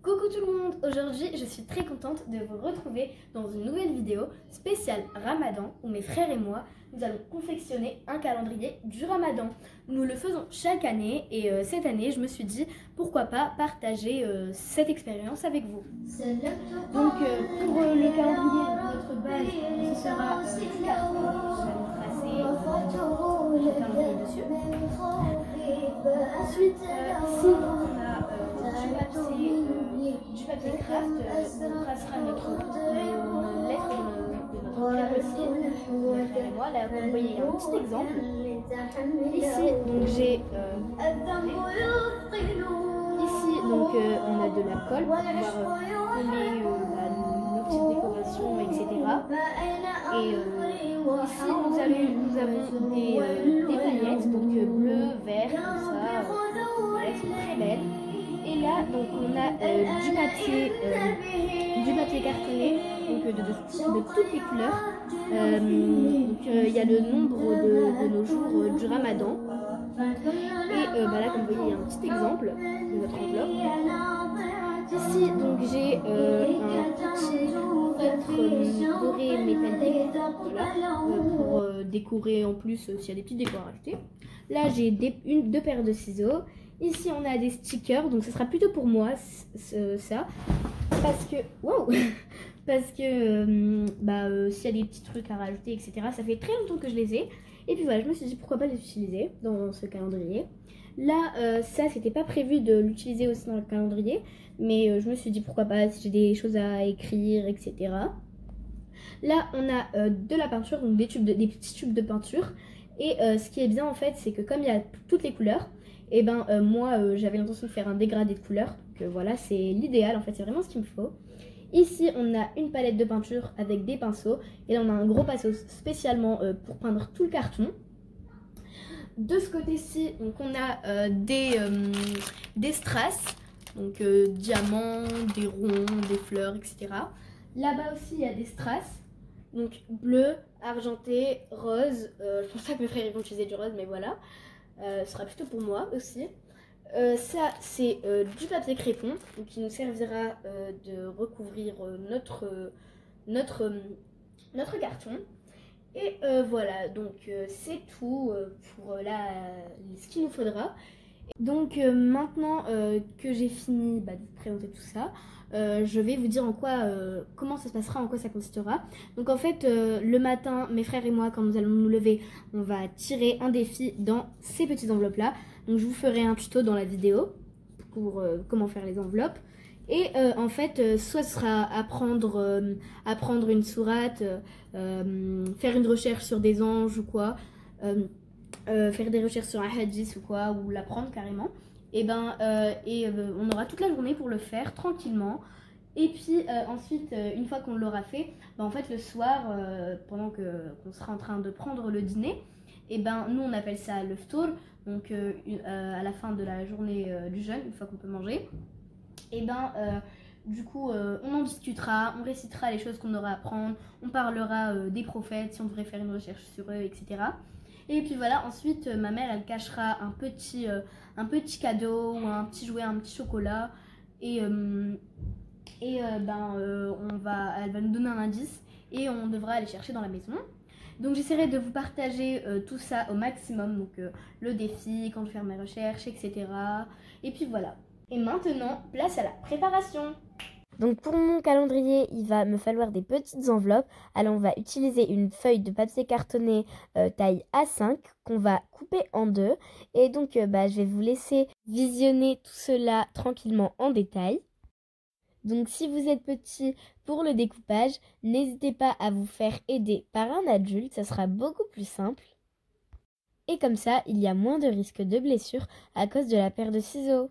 Coucou tout le monde, aujourd'hui je suis très contente de vous retrouver dans une nouvelle vidéo spéciale Ramadan où mes frères et moi nous allons confectionner un calendrier du Ramadan. Nous le faisons chaque année et cette année je me suis dit pourquoi pas partager cette expérience avec vous. Donc pour le calendrier, notre base ce sera du carton, nous allons tracer le calendrier dessus. Ensuite ici on a du papier craft, on tracera notre lettre de notre cœur aussi. Et moi, là, vous voyez, il y a un petit exemple. Ici, donc j'ai ici, donc on a de la colle pour pouvoir coller nos petites décorations, etc. Et ici, nous avons des paillettes, donc bleu, vert, comme ça. Elles sont très belles. Et là, donc on a du papier cartonné, donc de toutes les couleurs. Il y a le nombre de nos jours du Ramadan. Et là, comme vous voyez, il y a un petit exemple de notre enveloppe. Ici, donc j'ai un petit feutre doré métallique, voilà, pour décorer en plus s'il y a des petites décors à rajouter. Là, j'ai deux paires de ciseaux. Ici, on a des stickers, donc ce sera plutôt pour moi, ça. Parce que, wow, parce que s'il y a des petits trucs à rajouter, etc., ça fait très longtemps que je les ai. Et puis voilà, je me suis dit pourquoi pas les utiliser dans ce calendrier. Là, ça, c'était pas prévu de l'utiliser aussi dans le calendrier, mais je me suis dit pourquoi pas si j'ai des choses à écrire, etc. Là, on a de la peinture, donc des petits tubes de peinture. Et ce qui est bien en fait, c'est que comme il y a toutes les couleurs, et moi j'avais l'intention de faire un dégradé de couleurs. Donc voilà, c'est l'idéal en fait, c'est vraiment ce qu'il me faut. Ici, on a une palette de peinture avec des pinceaux. Et là, on a un gros pinceau spécialement pour peindre tout le carton. De ce côté-ci, donc on a des strass, donc diamants, des ronds, des fleurs, etc. Là-bas aussi, il y a des strass, donc bleu, argenté, rose. Je pense pas que mes frères vont utiliser du rose, mais voilà. Ce sera plutôt pour moi aussi. Ça, c'est du papier crépon, donc qui nous servira de recouvrir notre carton. Et voilà, donc c'est tout pour ce qu'il nous faudra. Donc maintenant que j'ai fini de vous présenter tout ça, je vais vous dire comment ça se passera, en quoi ça consistera. Donc en fait, le matin, mes frères et moi, quand nous allons nous lever, on va tirer un défi dans ces petites enveloppes là. Donc je vous ferai un tuto dans la vidéo pour comment faire les enveloppes. Et en fait, soit ce sera apprendre une sourate, faire une recherche sur des anges ou quoi, faire des recherches sur un hadith ou quoi, ou l'apprendre carrément. Et on aura toute la journée pour le faire tranquillement. Et puis ensuite, une fois qu'on l'aura fait, en fait le soir, pendant qu'on sera en train de prendre le dîner, et nous on appelle ça le ftour, donc à la fin de la journée du jeûne, une fois qu'on peut manger. Et du coup on en discutera, on récitera les choses qu'on aura à apprendre, on parlera des prophètes si on devrait faire une recherche sur eux, etc. Et puis voilà, ensuite ma mère elle cachera un petit cadeau ou un petit jouet, un petit chocolat. Et elle va nous donner un indice et on devra aller chercher dans la maison. Donc j'essaierai de vous partager tout ça au maximum, donc le défi, quand je vais faire mes recherches, etc. Et puis voilà. Et maintenant, place à la préparation. Donc pour mon calendrier, il va me falloir des petites enveloppes. Alors on va utiliser une feuille de papier cartonné taille A5 qu'on va couper en deux. Et donc je vais vous laisser visionner tout cela tranquillement en détail. Donc si vous êtes petit pour le découpage, n'hésitez pas à vous faire aider par un adulte, ça sera beaucoup plus simple. Et comme ça, il y a moins de risques de blessures à cause de la paire de ciseaux.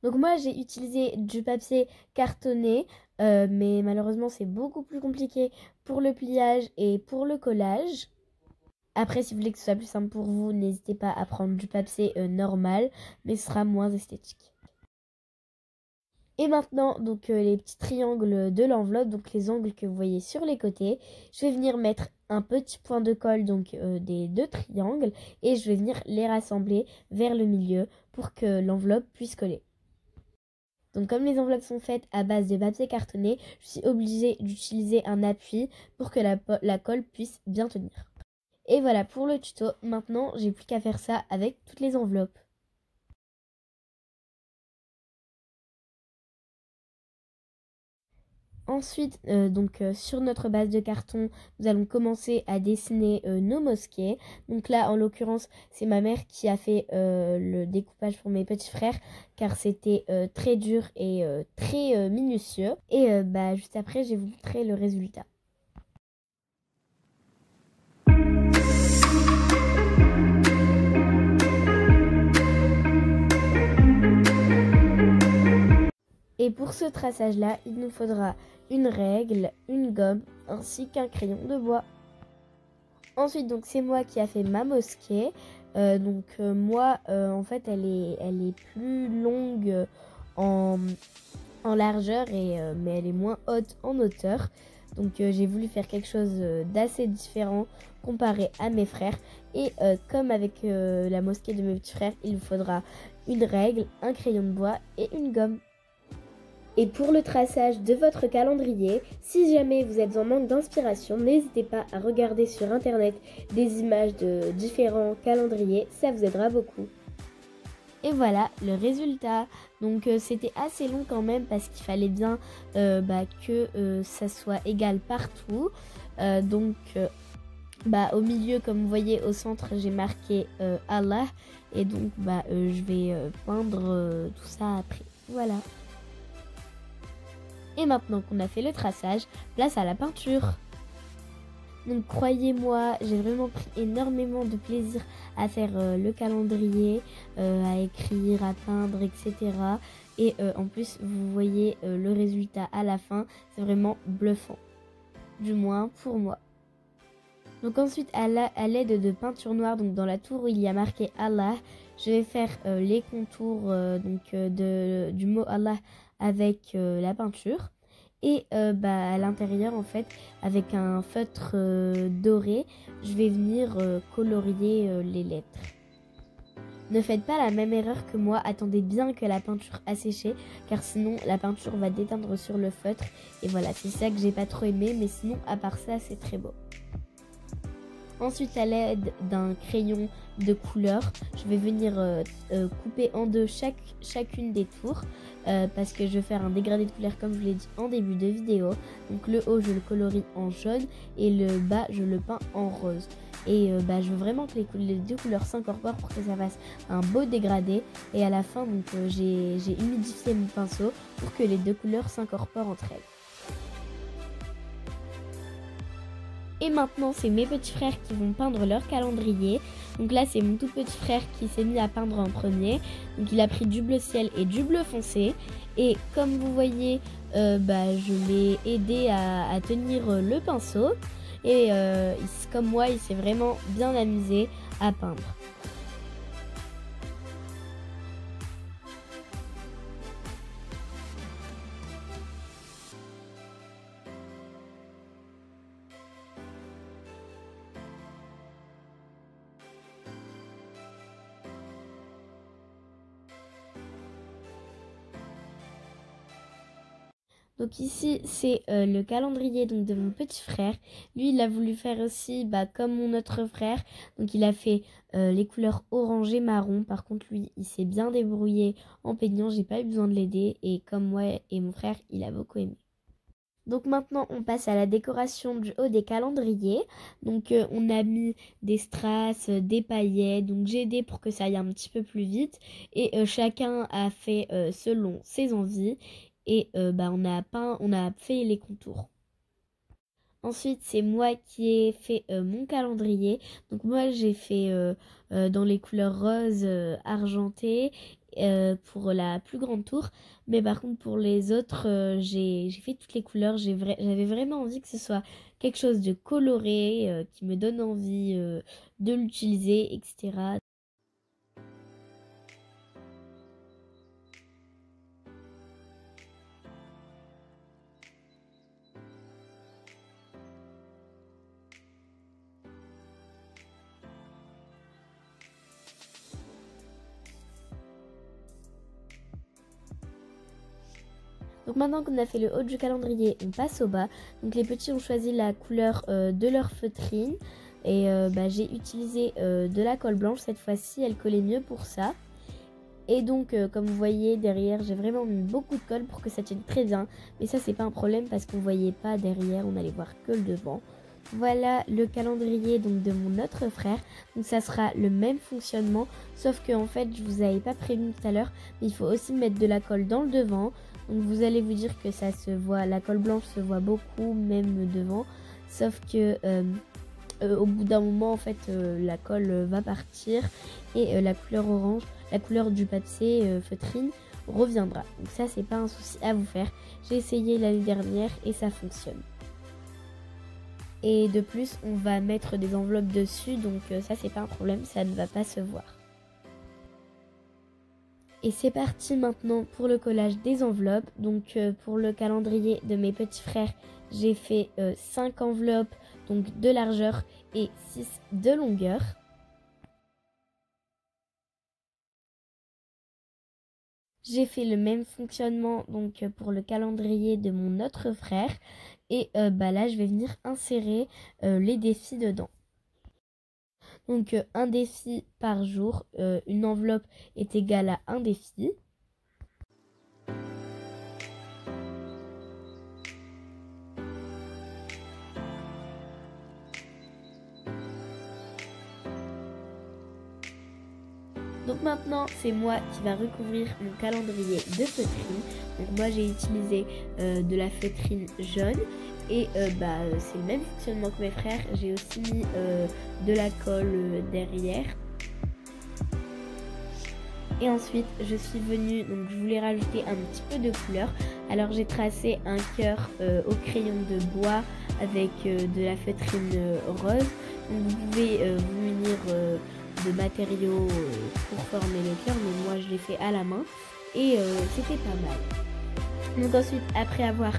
Donc moi j'ai utilisé du papier cartonné, mais malheureusement c'est beaucoup plus compliqué pour le pliage et pour le collage. Après si vous voulez que ce soit plus simple pour vous, n'hésitez pas à prendre du papier normal, mais ce sera moins esthétique. Et maintenant donc les petits triangles de l'enveloppe, donc les angles que vous voyez sur les côtés, je vais venir mettre un petit point de colle donc des deux triangles et je vais venir les rassembler vers le milieu pour que l'enveloppe puisse coller. Donc comme les enveloppes sont faites à base de papier cartonné, je suis obligée d'utiliser un appui pour que la colle puisse bien tenir. Et voilà pour le tuto. Maintenant, j'ai plus qu'à faire ça avec toutes les enveloppes. Ensuite, sur notre base de carton, nous allons commencer à dessiner nos mosquées. Donc là, en l'occurrence, c'est ma mère qui a fait le découpage pour mes petits frères, car c'était très dur et très minutieux. Et juste après, je vais vous montrer le résultat. Et pour ce traçage-là, il nous faudra une règle, une gomme, ainsi qu'un crayon de bois. Ensuite, donc c'est moi qui a fait ma mosquée. En fait, elle est plus longue en largeur, mais elle est moins haute en hauteur. Donc j'ai voulu faire quelque chose d'assez différent comparé à mes frères. Et comme avec la mosquée de mes petits frères, il vous faudra une règle, un crayon de bois et une gomme. Et pour le traçage de votre calendrier, si jamais vous êtes en manque d'inspiration, n'hésitez pas à regarder sur internet des images de différents calendriers, ça vous aidera beaucoup. Et voilà le résultat. Donc c'était assez long quand même parce qu'il fallait bien que ça soit égal partout. Au milieu, comme vous voyez au centre, j'ai marqué Allah. Et donc je vais peindre tout ça après. Voilà. Et maintenant qu'on a fait le traçage, place à la peinture. Donc croyez-moi, j'ai vraiment pris énormément de plaisir à faire le calendrier, à écrire, à peindre, etc. Et en plus, vous voyez le résultat à la fin, c'est vraiment bluffant. Du moins pour moi. Donc ensuite, à l'aide de peinture noire, donc dans la tour où il y a marqué Allah, je vais faire les contours du mot Allah avec la peinture. Et à l'intérieur, en fait, avec un feutre doré, je vais venir colorier les lettres. Ne faites pas la même erreur que moi, attendez bien que la peinture a séché, car sinon la peinture va déteindre sur le feutre. Et voilà, c'est ça que j'ai pas trop aimé, mais sinon, à part ça, c'est très beau. Ensuite, à l'aide d'un crayon de couleur, je vais venir couper en deux chacune des tours parce que je vais faire un dégradé de couleur comme je vous l'ai dit en début de vidéo. Donc le haut, je le colorie en jaune et le bas, je le peins en rose. Et je veux vraiment que les deux couleurs s'incorporent pour que ça fasse un beau dégradé. Et à la fin, j'ai humidifié mon pinceau pour que les deux couleurs s'incorporent entre elles. Et maintenant, c'est mes petits frères qui vont peindre leur calendrier. Donc là, c'est mon tout petit frère qui s'est mis à peindre en premier. Donc il a pris du bleu ciel et du bleu foncé. Et comme vous voyez, je l'ai aidé à tenir le pinceau. Et comme moi, il s'est vraiment bien amusé à peindre. Donc ici, c'est le calendrier de mon petit frère. Lui, il a voulu faire aussi comme mon autre frère. Donc il a fait les couleurs orange et marron. Par contre, lui, il s'est bien débrouillé en peignant. J'ai pas eu besoin de l'aider. Et comme moi et mon frère, il a beaucoup aimé. Donc maintenant, on passe à la décoration du haut des calendriers. Donc on a mis des strass, des paillettes. Donc j'ai aidé pour que ça aille un petit peu plus vite. Et chacun a fait selon ses envies. Et on a fait les contours. Ensuite, c'est moi qui ai fait mon calendrier. Donc moi, j'ai fait dans les couleurs rose argenté pour la plus grande tour. Mais par contre, pour les autres, j'ai fait toutes les couleurs. J'avais vraiment envie que ce soit quelque chose de coloré, qui me donne envie de l'utiliser, etc. Donc maintenant qu'on a fait le haut du calendrier, on passe au bas. Donc les petits ont choisi la couleur de leur feutrine. Et j'ai utilisé de la colle blanche cette fois-ci, elle collait mieux pour ça. Et donc comme vous voyez derrière, j'ai vraiment mis beaucoup de colle pour que ça tienne très bien. Mais ça c'est pas un problème parce qu'on voyait pas derrière, on allait voir que le devant. Voilà le calendrier donc de mon autre frère. Donc ça sera le même fonctionnement, sauf que en fait je vous avais pas prévenu tout à l'heure, mais il faut aussi mettre de la colle dans le devant. Donc vous allez vous dire que ça se voit, la colle blanche se voit beaucoup même devant, sauf que au bout d'un moment en fait la colle va partir et la couleur orange, la couleur du papier feutrine reviendra. Donc ça c'est pas un souci à vous faire. J'ai essayé l'année dernière et ça fonctionne. Et de plus, on va mettre des enveloppes dessus, donc ça c'est pas un problème, ça ne va pas se voir. Et c'est parti maintenant pour le collage des enveloppes. Donc pour le calendrier de mes petits frères, j'ai fait 5 enveloppes donc de largeur et 6 de longueur. J'ai fait le même fonctionnement donc pour le calendrier de mon autre frère. Et là, je vais venir insérer les défis dedans. Donc un défi par jour, une enveloppe est égale à un défi. Donc maintenant, c'est moi qui va recouvrir mon calendrier de feutrine. Donc moi, j'ai utilisé de la feutrine jaune. Et c'est le même fonctionnement que mes frères. J'ai aussi mis de la colle derrière. Et ensuite, je suis venue, donc je voulais rajouter un petit peu de couleur. Alors j'ai tracé un cœur au crayon de bois avec de la feutrine rose. Donc vous pouvez vous munir de matériaux pour former le cœur, mais moi je l'ai fait à la main et c'était pas mal. Donc ensuite, après avoir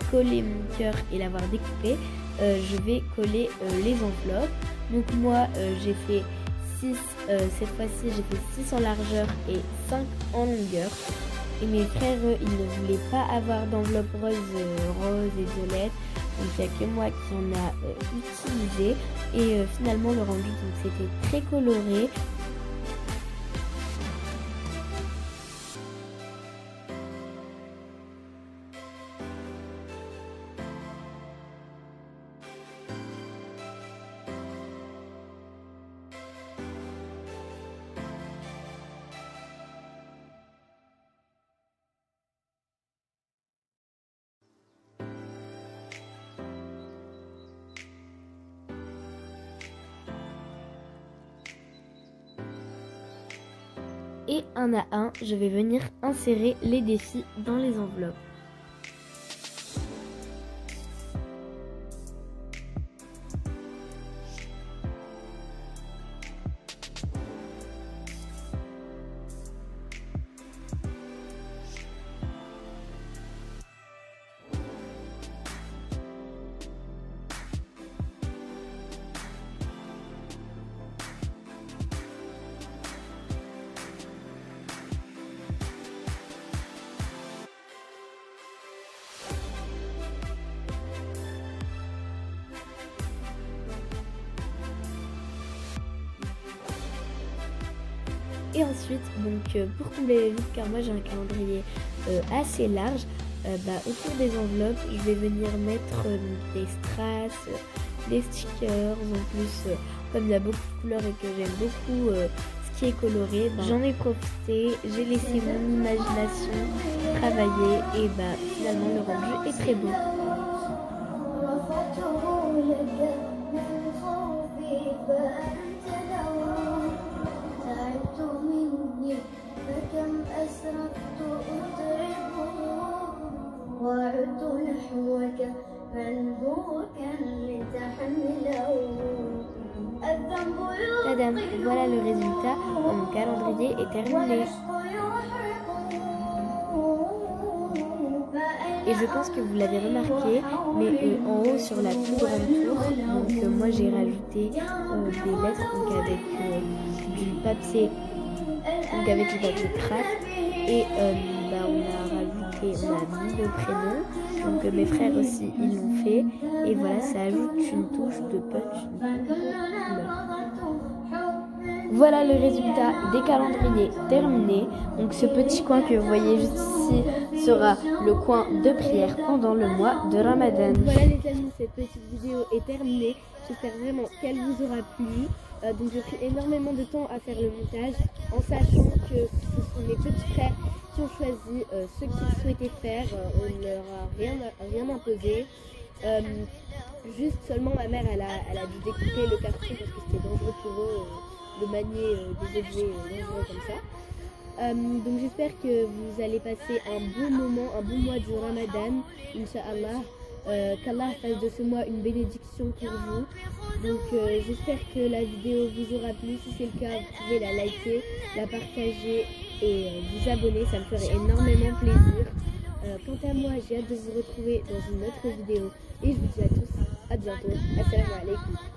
collé mon cœur et l'avoir découpé, je vais coller les enveloppes. Donc moi j'ai fait 6, cette fois-ci j'ai fait 6 en largeur et 5 en longueur. Et mes frères, ils ne voulaient pas avoir d'enveloppe rose et violette. Donc il n'y a que moi qui en a utilisé. Et finalement le rendu, donc c'était très coloré. Et un à un, je vais venir insérer les défis dans les enveloppes. Et ensuite, donc pour combler les vides, car moi j'ai un calendrier assez large, autour des enveloppes, je vais venir mettre des strass, des stickers. En plus, comme il y a beaucoup de couleurs et que j'aime beaucoup ce qui est coloré, j'en ai profité, j'ai laissé mon imagination travailler et finalement le rendu est très beau. Tadam, voilà le résultat, mon calendrier est terminé. Et je pense que vous l'avez remarqué, mais en haut sur la plus grande tour, donc moi j'ai rajouté des lettres donc avec du papier, donc avec du papier craft, et on a rajouté et on a mis nos prénoms. Donc mes frères aussi, ils l'ont fait. Et voilà, ça ajoute une touche de punch. Voilà le résultat des calendriers terminés. Donc ce petit coin que vous voyez juste ici sera le coin de prière pendant le mois de Ramadan. Voilà les amis, cette petite vidéo est terminée. J'espère vraiment qu'elle vous aura plu. Donc j'ai pris énormément de temps à faire le montage en sachant que ce sont mes petits frères qui ont choisi ce qu'ils souhaitaient faire. On ne leur a rien imposé. Juste seulement ma mère elle a dû découper le carton parce que c'était dangereux pour eux de manier des objets dangereux comme ça. Donc j'espère que vous allez passer un bon moment, un bon mois du Ramadan, Inch'Allah. Qu'Allah fasse de ce mois une bénédiction pour vous. Donc j'espère que la vidéo vous aura plu. Si c'est le cas, vous pouvez la liker, la partager et vous abonner, ça me ferait énormément plaisir. Quant à moi, j'ai hâte de vous retrouver dans une autre vidéo et je vous dis à tous à bientôt. Assalamu alaikum.